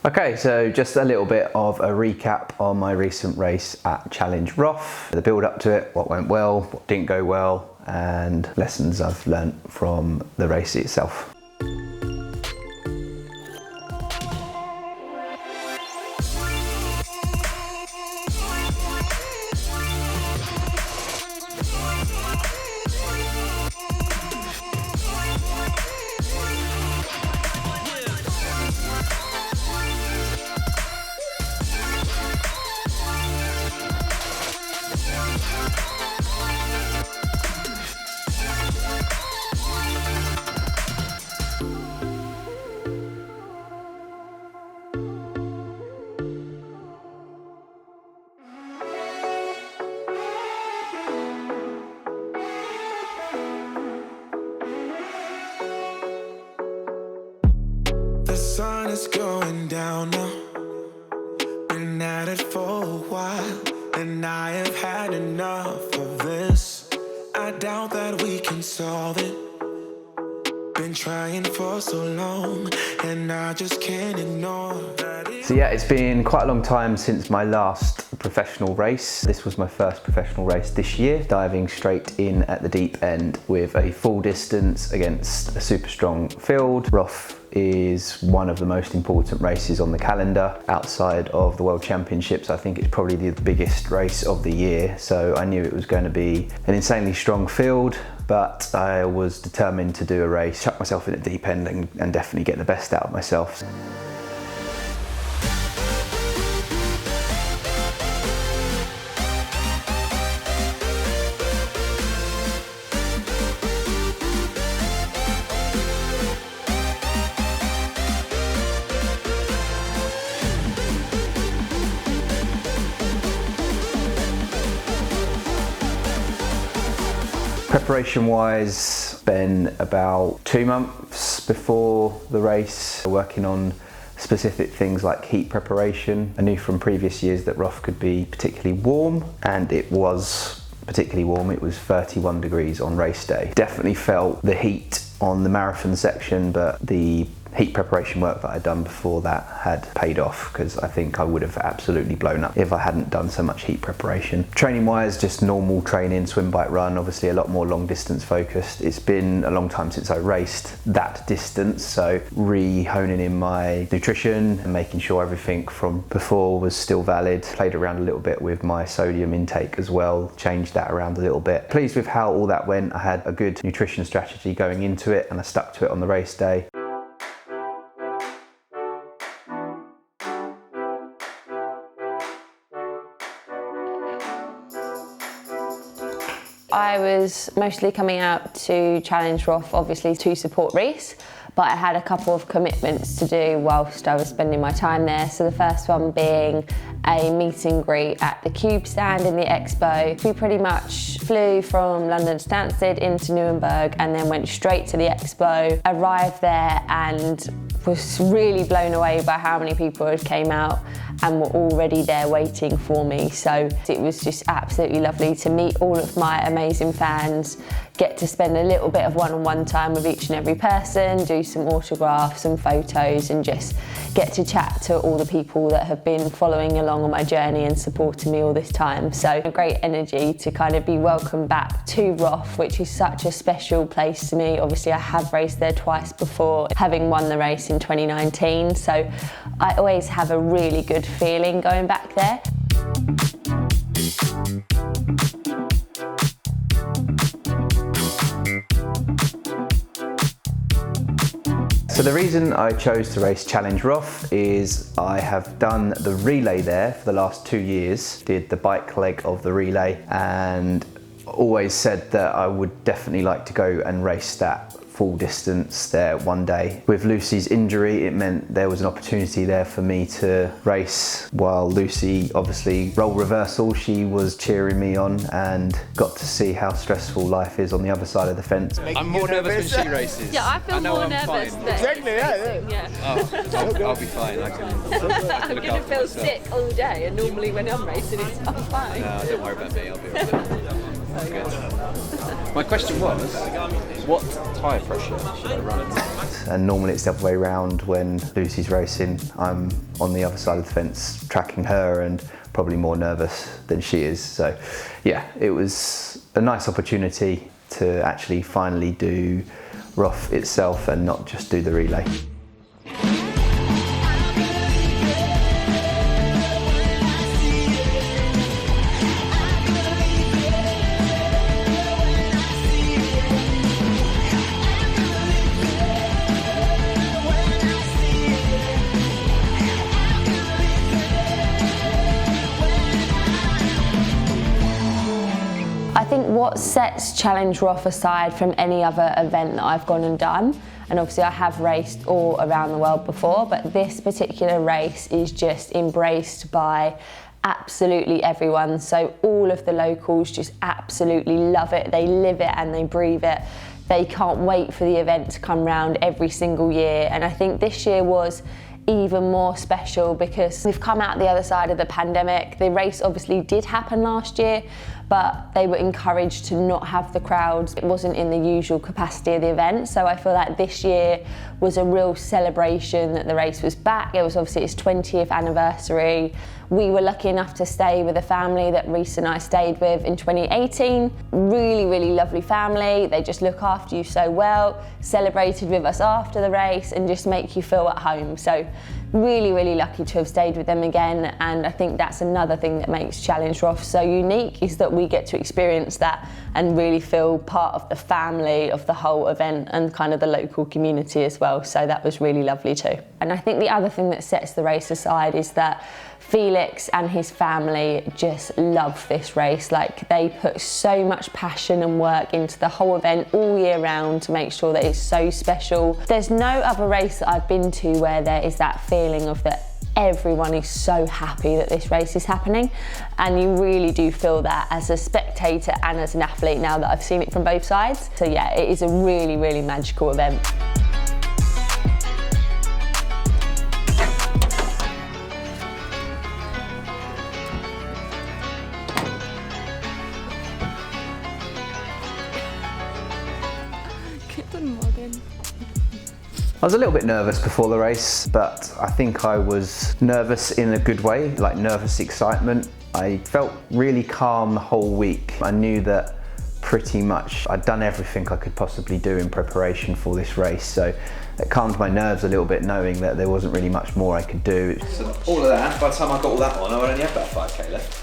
Okay, so just a little bit of a recap on my recent race at Challenge Roth. The build up to it, what went well, what didn't go well, and lessons I've learnt from the race itself. The sun is going down now. Been at it for a while, and I have had enough of this. I doubt that we can solve it. Been trying for so long, and I just can't ignore that. So yeah, it's been quite a long time since my last professional race. This was my first professional race this year, diving straight in at the deep end with a full distance against a super strong field. Roth is one of the most important races on the calendar. Outside of the World Championships, I think it's probably the biggest race of the year. So I knew it was going to be an insanely strong field, but I was determined to do a race, chuck myself in at the deep end and definitely get the best out of myself. Preparation wise, been about 2 months before the race, working on specific things like heat preparation. I knew from previous years that Roth could be particularly warm, and it was particularly warm. It was 31 degrees on race day. Definitely felt the heat on the marathon section, but the heat preparation work that I'd done before that had paid off, because I think I would have absolutely blown up if I hadn't done so much heat preparation. Training wise, just normal training, swim, bike, run, obviously a lot more long distance focused. It's been a long time since I raced that distance, so re-honing in my nutrition and making sure everything from before was still valid. Played around a little bit with my sodium intake as well, changed that around a little bit. Pleased with how all that went. I had a good nutrition strategy going into it, and I stuck to it on the race day. I was mostly coming out to Challenge Roth, obviously to support Reece, but I had a couple of commitments to do whilst I was spending my time there. So the first one being a meet and greet at the Cube stand in the Expo. We pretty much flew from London Stansted into Nuremberg and then went straight to the Expo. Arrived there and was really blown away by how many people had came out and were already there waiting for me. So it was just absolutely lovely to meet all of my amazing fans, get to spend a little bit of one-on-one time with each and every person, do some autographs and photos, and just get to chat to all the people that have been following along on my journey and supporting me all this time. So a great energy to kind of be welcomed back to Roth, which is such a special place to me. Obviously I have raced there twice before, having won the race in 2019, so I always have a really good feeling going back there. So the reason I chose to race Challenge Roth is I have done the relay there for the last 2 years, did the bike leg of the relay, and always said that I would definitely like to go and race that full distance there one day. With Lucy's injury, it meant there was an opportunity there for me to race while Lucy, obviously role reversal, she was cheering me on, and got to see how stressful life is on the other side of the fence. I'm more nervous when she races. Yeah, I feel more nervous. Exactly, yeah. Oh, I'll be fine. I'm going to feel sick all day, and normally when I'm racing, I'm fine. No, don't worry about me. I'll be all right. My question was, what tyre pressure should I run at? And normally it's the other way around. When Lucy's racing, I'm on the other side of the fence tracking her and probably more nervous than she is. So yeah, it was a nice opportunity to actually finally do Roth itself and not just do the relay. I think what sets Challenge Roth aside from any other event that I've gone and done, and obviously I have raced all around the world before, but this particular race is just embraced by absolutely everyone. So all of the locals just absolutely love it. They live it and they breathe it. They can't wait for the event to come round every single year. And I think this year was even more special because we've come out the other side of the pandemic. The race obviously did happen last year, but they were encouraged to not have the crowds. It wasn't in the usual capacity of the event. So I feel like this year was a real celebration that the race was back. It was obviously its 20th anniversary. We were lucky enough to stay with a family that Reese and I stayed with in 2018. Really, really lovely family. They just look after you so well, celebrated with us after the race and just make you feel at home. So really, really lucky to have stayed with them again. And I think that's another thing that makes Challenge Roth so unique, is that we get to experience that and really feel part of the family of the whole event and kind of the local community as well. So that was really lovely too. And I think the other thing that sets the race aside is that Felix and his family just love this race. Like, they put so much passion and work into the whole event all year round to make sure that it's so special. There's no other race that I've been to where there is that feeling of that everyone is so happy that this race is happening, and you really do feel that as a spectator and as an athlete now that I've seen it from both sides. So yeah, it is a really, really magical event. I was a little bit nervous before the race, but I think I was nervous in a good way, like nervous excitement. I felt really calm the whole week. I knew that pretty much I'd done everything I could possibly do in preparation for this race, so it calmed my nerves a little bit knowing that there wasn't really much more I could do. So all of that, by the time I got all that on, I only had about 5k left.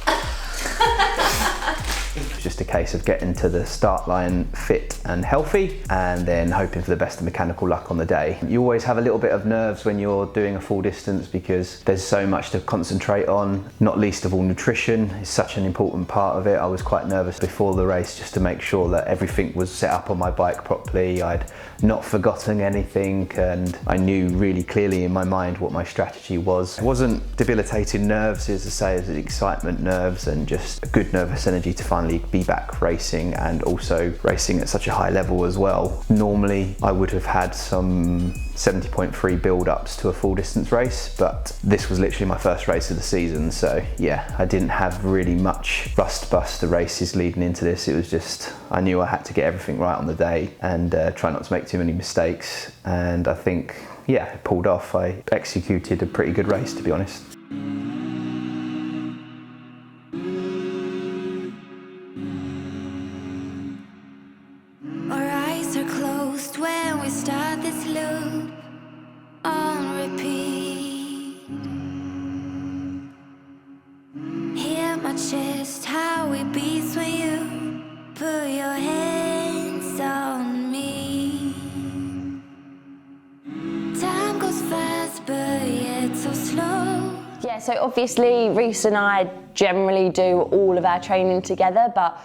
It's just a case of getting to the start line fit and healthy and then hoping for the best of mechanical luck on the day. You always have a little bit of nerves when you're doing a full distance because there's so much to concentrate on, not least of all nutrition is such an important part of it. I was quite nervous before the race just to make sure that everything was set up on my bike properly. I'd not forgotten anything and I knew really clearly in my mind what my strategy was. It wasn't debilitating nerves, as I say, it was excitement nerves and just a good nervous energy to finally be back racing and also racing at such a high level as well. Normally I would have had some 70.3 build-ups to a full distance race, but this was literally my first race of the season, so yeah, I didn't have really much rust-bust the races leading into this. It was just, I knew I had to get everything right on the day and try not to make too many mistakes, and I think, yeah, it pulled off. I executed a pretty good race, to be honest. Our eyes are closed when we start this loop on repeat. Hear my chest, how it beats when you put your hands on me. Time goes fast, but yet so slow. Yeah, so obviously Reese and I generally do all of our training together, but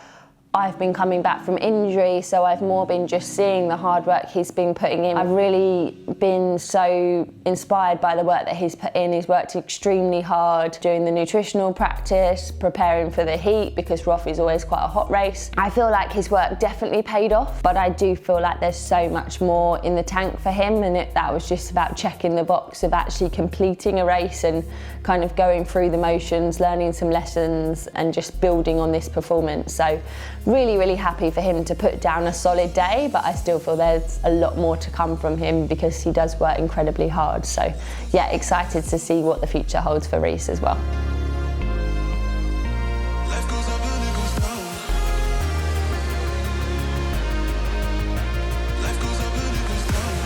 I've been coming back from injury, so I've more been just seeing the hard work he's been putting in. I've really been so inspired by the work that he's put in. He's worked extremely hard doing the nutritional practice, preparing for the heat, because Roth is always quite a hot race. I feel like his work definitely paid off, but I do feel like there's so much more in the tank for him, and that was just about checking the box of actually completing a race and kind of going through the motions, learning some lessons and just building on this performance. So really, really happy for him to put down a solid day, but I still feel there's a lot more to come from him because he does work incredibly hard. So yeah, excited to see what the future holds for Reece as well. Life goes up and it goes down. Life goes up and it goes down.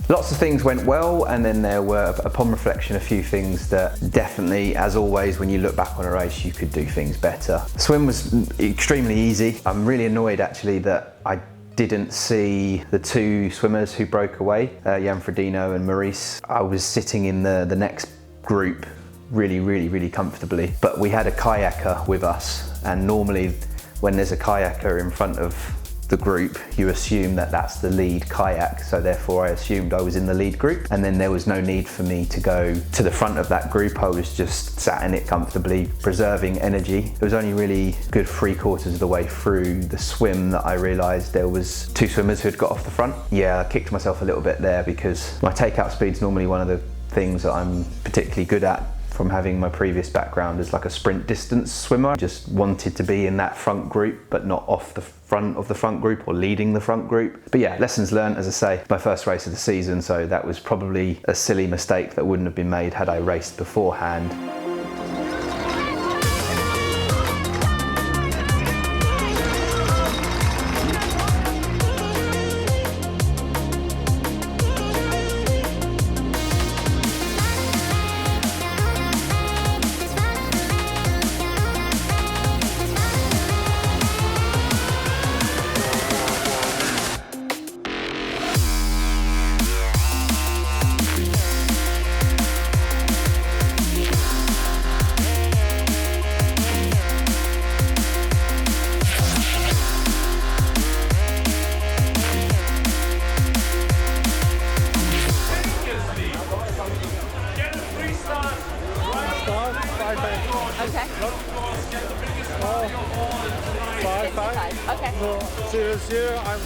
Lots of things went well, and then there were, upon reflection, a few things that definitely, as always, when you look back on a race, you could do things better. Swim was extremely easy. I'm really annoyed actually that I didn't see the two swimmers who broke away, Jan Frodeno and Maurice. I was sitting in the next group really comfortably, but we had a kayaker with us, and normally when there's a kayaker in front of the group, you assume that that's the lead kayak, so therefore I assumed I was in the lead group, and then there was no need for me to go to the front of that group. I was just sat in it comfortably, preserving energy. It was only really good 3/4 of the way through the swim that I realised there was two swimmers who had got off the front. Yeah, I kicked myself a little bit there because my takeout speed's normally one of the things that I'm particularly good at, from having my previous background as like a sprint distance swimmer. I just wanted to be in that front group, but not off the front of the front group or leading the front group. But yeah, lessons learned, as I say, my first race of the season, so that was probably a silly mistake that wouldn't have been made had I raced beforehand. Okay. No, seriously, I'm.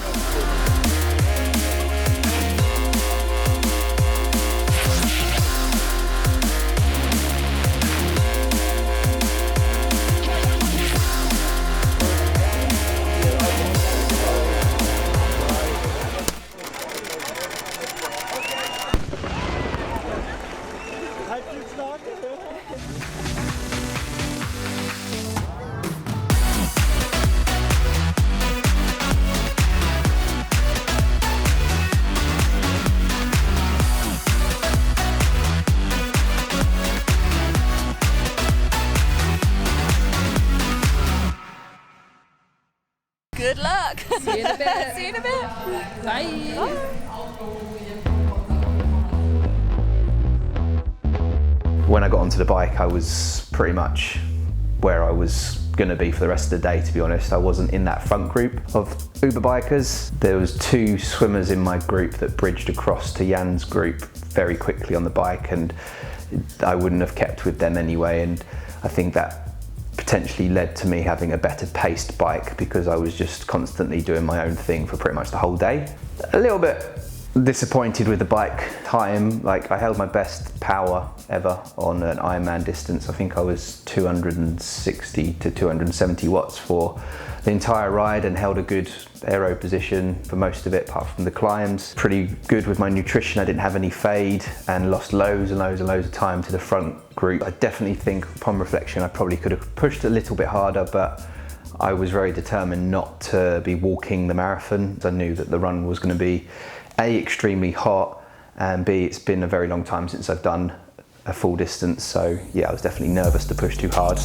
Good luck. See you in a bit. See you in a bit. Bye. Bye. When I got onto the bike, I was pretty much where I was going to be for the rest of the day, to be honest. I wasn't in that front group of Uber bikers. There was two swimmers in my group that bridged across to Jan's group very quickly on the bike, and I wouldn't have kept with them anyway, and I think that potentially led to me having a better paced bike because I was just constantly doing my own thing for pretty much the whole day. A little bit disappointed with the bike time. Like, I held my best power ever on an Ironman distance. I think I was 260 to 270 watts for the entire ride and held a good aero position for most of it, apart from the climbs. Pretty good with my nutrition. I didn't have any fade and lost loads and loads and loads of time to the front group. I definitely think, upon reflection, I probably could have pushed a little bit harder, but I was very determined not to be walking the marathon. I knew that the run was going to be A, extremely hot, and B, it's been a very long time since I've done a full distance, so yeah, I was definitely nervous to push too hard.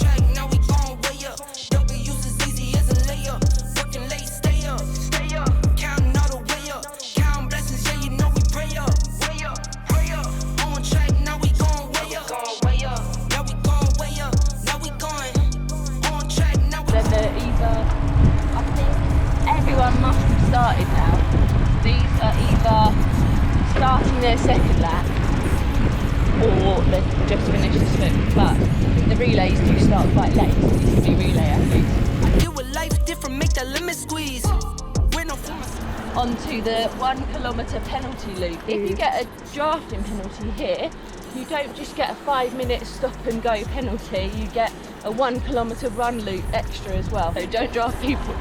starting their second lap or they've just finished the swim, but the relays do start quite late, so these can be relay athletes. You with life different, make that limit squeeze. Onto the 1 kilometre penalty loop. If you get a drafting penalty here, you don't just get a 5-minute stop and go penalty, you get a 1 kilometre run loop extra as well. So don't draft people.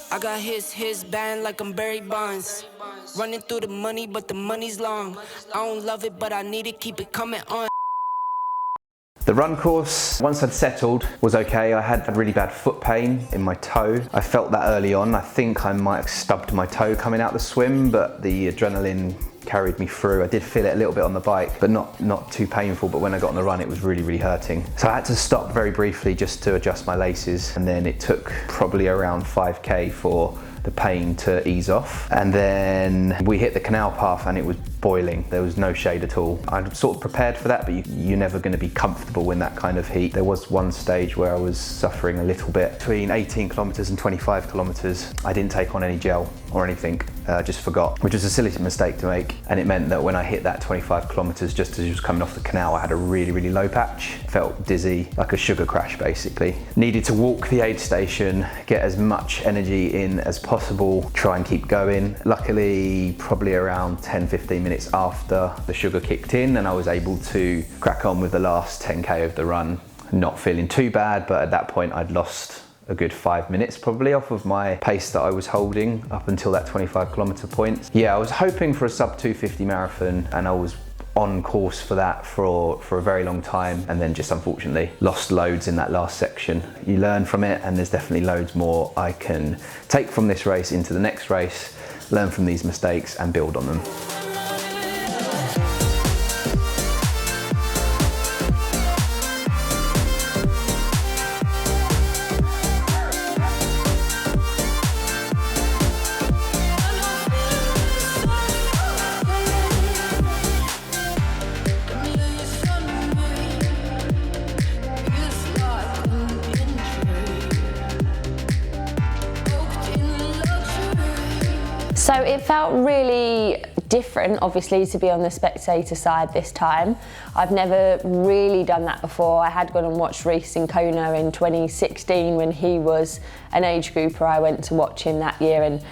I got his band like I'm Barry Bonds. Running through the money, but the money's long. I don't love it, but I need it, keep it coming on. The run course, once I'd settled, was okay. I had really bad foot pain in my toe. I felt that early on. I think I might have stubbed my toe coming out the swim, but the adrenaline carried me through. I did feel it a little bit on the bike, but not too painful, but when I got on the run, it was really, really hurting. So I had to stop very briefly just to adjust my laces, and then it took probably around 5K for the pain to ease off. And then we hit the canal path and it was boiling. There was no shade at all. I'd sort of prepared for that, but you're never going to be comfortable in that kind of heat. There was one stage where I was suffering a little bit. Between 18 kilometers and 25 kilometers, I didn't take on any gel or anything, just forgot, which was a silly mistake to make. And it meant that when I hit that 25 kilometers, just as I was coming off the canal, I had a really, really low patch. Felt dizzy, like a sugar crash basically. Needed to walk the aid station, get as much energy in as possible, try and keep going. Luckily, probably around 10-15 minutes after the sugar kicked in, and I was able to crack on with the last 10K of the run. Not feeling too bad, but at that point I'd lost a good 5 minutes probably off of my pace that I was holding up until that 25 kilometer point. Yeah, I was hoping for a sub 250 marathon, and I was on course for that for a very long time, and then just unfortunately lost loads in that last section. You learn from it, and there's definitely loads more I can take from this race into the next race, learn from these mistakes and build on them. So it felt really different, obviously, to be on the spectator side this time. I've never really done that before. I had gone and watched Reece in Kona in 2016 when he was an age grouper. I went to watch him that year, and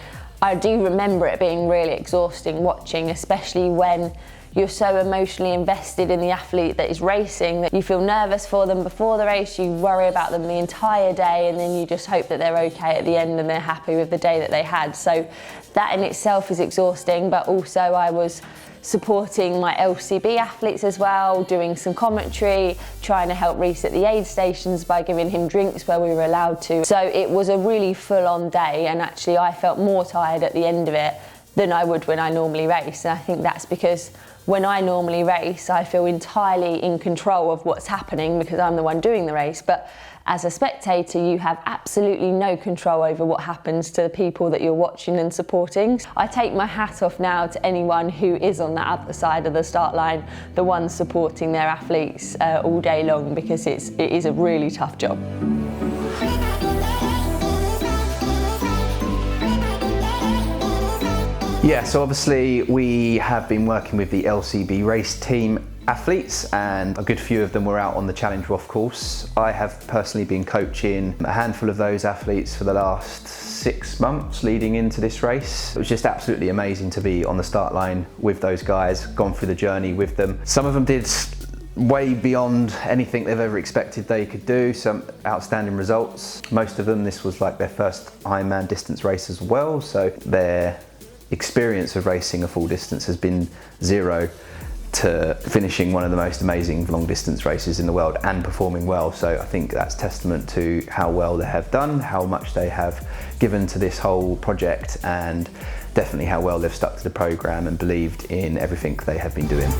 I do remember it being really exhausting watching, especially when you're so emotionally invested in the athlete that is racing that you feel nervous for them before the race, you worry about them the entire day, and then you just hope that they're okay at the end and they're happy with the day that they had. So that in itself is exhausting, but also I was supporting my LCB athletes as well, doing some commentary, trying to help Reece at the aid stations by giving him drinks where we were allowed to. So it was a really full-on day, and actually I felt more tired at the end of it than I would when I normally race. And I think that's because when I normally race, I feel entirely in control of what's happening because I'm the one doing the race. But as a spectator, you have absolutely no control over what happens to the people that you're watching and supporting. I take my hat off now to anyone who is on that other side of the start line, the ones supporting their athletes all day long, because it is a really tough job. Yeah, so obviously we have been working with the LCB race team athletes, and a good few of them were out on the Challenge Roth course. I have personally been coaching a handful of those athletes for the last 6 months leading into this race. It was just absolutely amazing to be on the start line with those guys, gone through the journey with them. Some of them did way beyond anything they've ever expected they could do, some outstanding results. Most of them, this was like their first Ironman distance race as well, so their experience of racing a full distance has been zero to finishing one of the most amazing long distance races in the world and performing well. So I think that's testament to how well they have done, how much they have given to this whole project, and definitely how well they've stuck to the program and believed in everything they have been doing.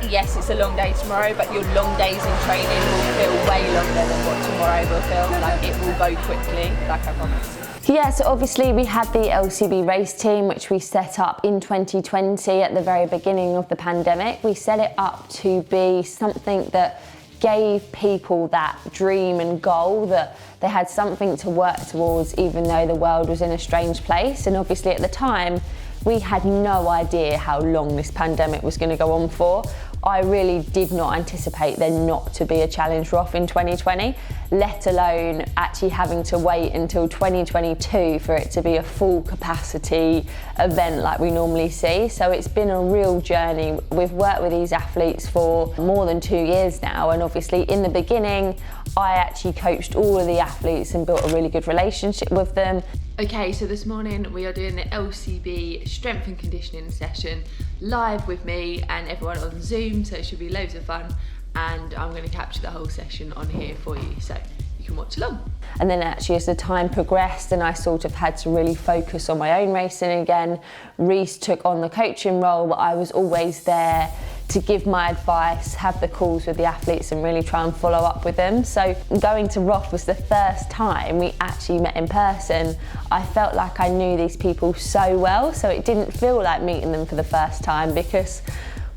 yes, it's a long day tomorrow, but your long days in training will feel way longer than what tomorrow will feel. Like, it will go quickly, like I promise. Yeah, so obviously we had the LCB race team, which we set up in 2020 at the very beginning of the pandemic. We set it up to be something that gave people that dream and goal, that they had something to work towards even though the world was in a strange place. And obviously at the time, we had no idea how long this pandemic was going to go on for. I really did not anticipate there not to be a Challenge Roth in 2020, let alone actually having to wait until 2022 for it to be a full capacity event like we normally see. So it's been a real journey. We've worked with these athletes for more than 2 years now, and obviously in the beginning, I actually coached all of the athletes and built a really good relationship with them. Okay, so this morning we are doing the LCB strength and conditioning session live with me and everyone on Zoom, so it should be loads of fun, and I'm going to capture the whole session on here for you, so you can watch along. And then actually as the time progressed and I sort of had to really focus on my own racing again, Reece took on the coaching role, but I was always there to give my advice, have the calls with the athletes and really try and follow up with them. So going to Roth was the first time we actually met in person. I felt like I knew these people so well, so it didn't feel like meeting them for the first time because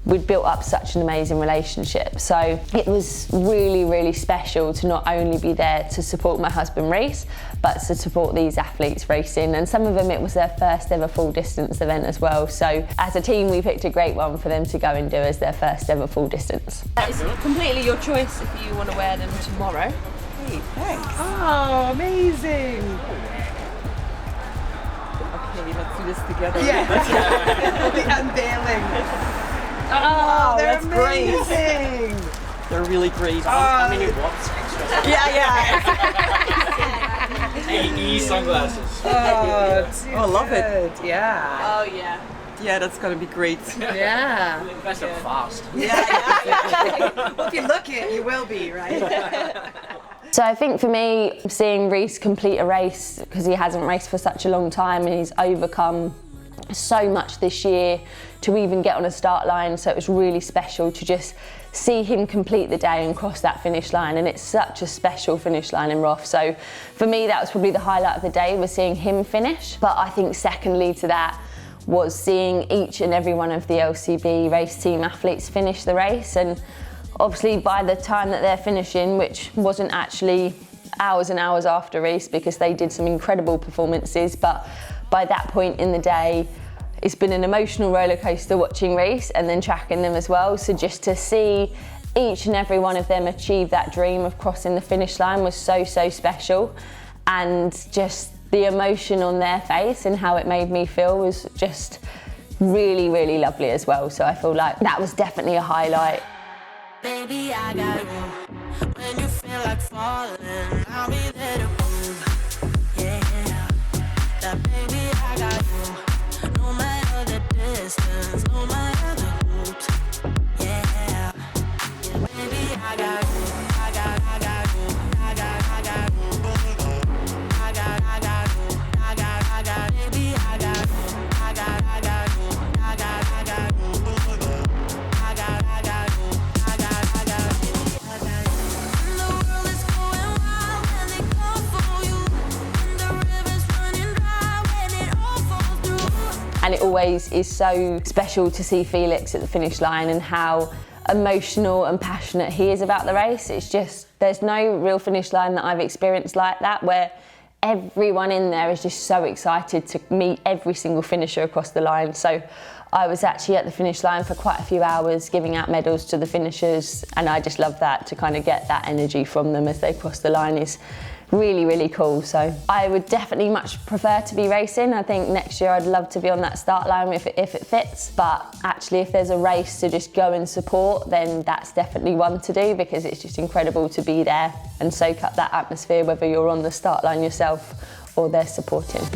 we'd built up such an amazing relationship. So it was really, really special to not only be there to support my husband Reece, but to support these athletes racing. And some of them, it was their first ever full distance event as well. So as a team, we picked a great one for them to go and do as their first ever full distance. It's completely your choice if you want to wear them tomorrow. Hey, thanks. Oh, amazing. Okay, let's do this together. Yeah. The unveiling. Oh, they're that's amazing. Great. They're really great. How many watts extra? Yeah. AE sunglasses. Oh, I love it. Yeah. Oh yeah. Yeah, that's gonna be great. Yeah. You guys are fast. Yeah. Well, if you look it, you will be, right? So I think for me, seeing Reece complete a race, because he hasn't raced for such a long time and he's overcome so much this year to even get on a start line, so it was really special to just see him complete the day and cross that finish line, and it's such a special finish line in Roth. So for me, that was probably the highlight of the day, was seeing him finish. But I think secondly to that was seeing each and every one of the LCB race team athletes finish the race, and obviously by the time that they're finishing, which wasn't actually hours and hours after Reece because they did some incredible performances, but by that point in the day, it's been an emotional roller coaster watching Reece and then tracking them as well. So just to see each and every one of them achieve that dream of crossing the finish line was so, so special. And just the emotion on their face and how it made me feel was just really, really lovely as well. So I feel like that was definitely a highlight. Baby, I got you. When you feel like falling, I'll be there to move. Yeah, that baby, I got you. No matter the distance, no matter the hoops. Yeah, baby, I got you. I got you. I got you. I got you. Baby, I got you. I got you. I got you. The world is going wild when they come for you, and the river's running dry when it all falls through. And it always is so special to see Felix at the finish line and how emotional and passionate he is about the race. It's just, there's no real finish line that I've experienced like that, where everyone in there is just so excited to meet every single finisher across the line. So I was actually at the finish line for quite a few hours giving out medals to the finishers, and I just love that, to kind of get that energy from them as they cross the line is really, really cool. So I would definitely much prefer to be racing. I think next year I'd love to be on that start line if it fits, but actually if there's a race to just go and support, then that's definitely one to do, because it's just incredible to be there and soak up that atmosphere, whether you're on the start line yourself or they're supporting.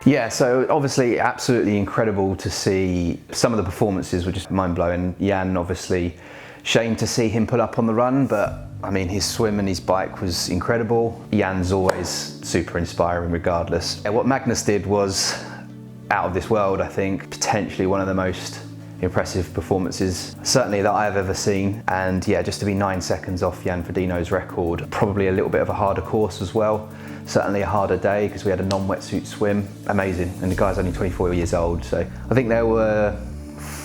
Yeah, so obviously absolutely incredible to see. Some of the performances were just mind-blowing. Jan, obviously, shame to see him pull up on the run, but I mean, his swim and his bike was incredible. Jan's always super inspiring regardless. What Magnus did was out of this world, I think. Potentially one of the most impressive performances, certainly that I've ever seen. And yeah, just to be 9 seconds off Jan Frodeno's record, probably a little bit of a harder course as well. Certainly a harder day because we had a non-wetsuit swim. Amazing, and the guy's only 24 years old. So I think there were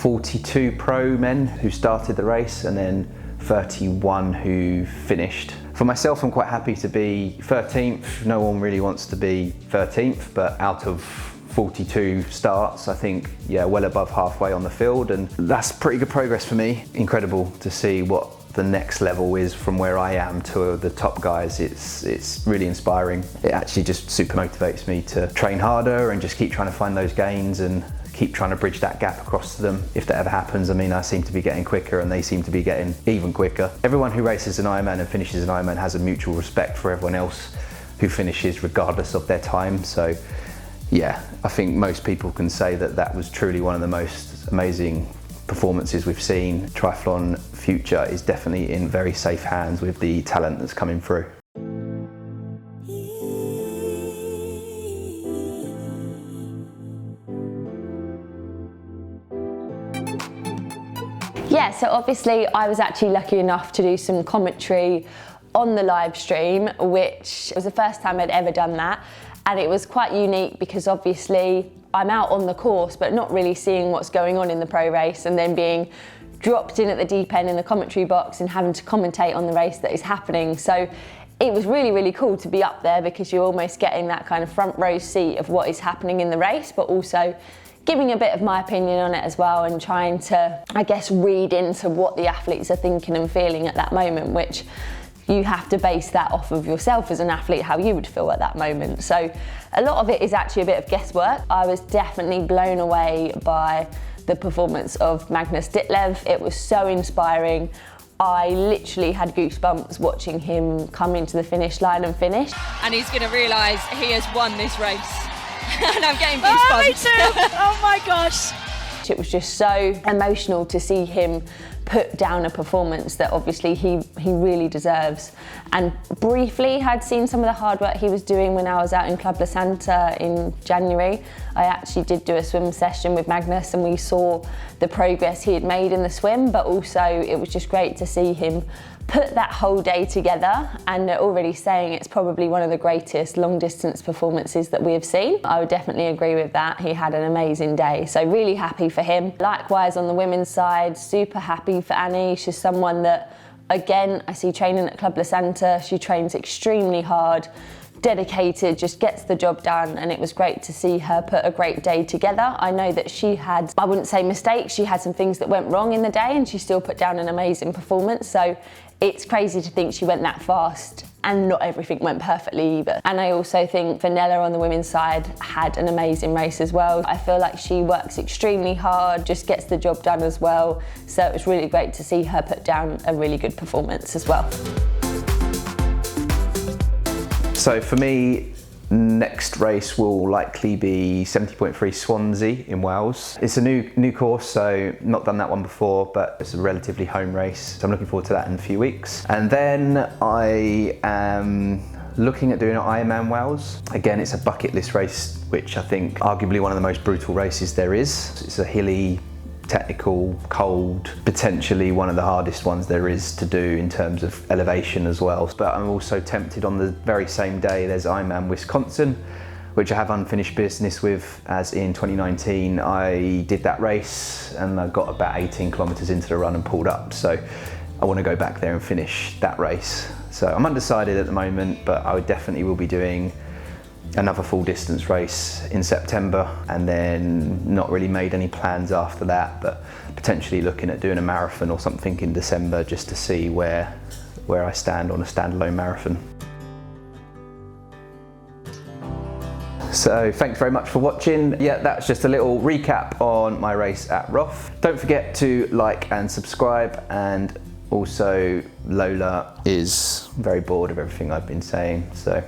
42 pro men who started the race and then 31 who finished. For myself, I'm quite happy to be 13th. No one really wants to be 13th, but out of 42 starts, I think, yeah, well above halfway on the field, and that's pretty good progress for me. Incredible to see what the next level is from where I am to the top guys. It's really inspiring. It actually just super motivates me to train harder and just keep trying to find those gains and keep trying to bridge that gap across to them if that ever happens. I mean, I seem to be getting quicker and they seem to be getting even quicker. Everyone who races an Ironman and finishes an Ironman has a mutual respect for everyone else who finishes regardless of their time. So yeah, I think most people can say that that was truly one of the most amazing performances we've seen. Triathlon future is definitely in very safe hands with the talent that's coming through. Yeah, so obviously I was actually lucky enough to do some commentary on the live stream, which was the first time I'd ever done that. And it was quite unique because obviously I'm out on the course, but not really seeing what's going on in the pro race, and then being dropped in at the deep end in the commentary box and having to commentate on the race that is happening. So it was really, really cool to be up there because you're almost getting that kind of front row seat of what is happening in the race, but also giving a bit of my opinion on it as well, and trying to, I guess, read into what the athletes are thinking and feeling at that moment, which you have to base that off of yourself as an athlete, how you would feel at that moment. So a lot of it is actually a bit of guesswork. I was definitely blown away by the performance of Magnus Ditlev. It was so inspiring. I literally had goosebumps watching him come into the finish line and finish. And he's going to realise he has won this race. And I'm getting goosebumps. Oh, me too. Oh my gosh. It was just so emotional to see him put down a performance that obviously he really deserves. And briefly had seen some of the hard work he was doing when I was out in Club La Santa in January. I actually did do a swim session with Magnus and we saw the progress he had made in the swim, but also it was just great to see him put that whole day together, and they're already saying it's probably one of the greatest long distance performances that we have seen. I would definitely agree with that. He had an amazing day, so really happy for him. Likewise on the women's side, super happy for Annie. She's someone that, again, I see training at Club La Santa. She trains extremely hard, dedicated, just gets the job done, and it was great to see her put a great day together. I know that she had, I wouldn't say mistakes, she had some things that went wrong in the day and she still put down an amazing performance. So it's crazy to think she went that fast and not everything went perfectly either. And I also think Fenella on the women's side had an amazing race as well. I feel like she works extremely hard, just gets the job done as well. So it was really great to see her put down a really good performance as well. So for me, next race will likely be 70.3 Swansea in Wales. It's a new course, so not done that one before, but it's a relatively home race. So I'm looking forward to that in a few weeks. And then I am looking at doing an Ironman Wales. Again, it's a bucket list race, which I think arguably one of the most brutal races there is. It's a hilly, technical, cold, potentially one of the hardest ones there is to do in terms of elevation as well. But I'm also tempted on the very same day, there's Ironman Wisconsin, which I have unfinished business with, as in 2019 I did that race and I got about 18 kilometers into the run and pulled up. So I want to go back there and finish that race. So I'm undecided at the moment, but I definitely will be doing another full distance race in September, and then not really made any plans after that, but potentially looking at doing a marathon or something in December just to see where I stand on a standalone marathon. So thanks very much for watching. Yeah, that's just a little recap on my race at Roth. Don't forget to like and subscribe, and also Lola is very bored of everything I've been saying, so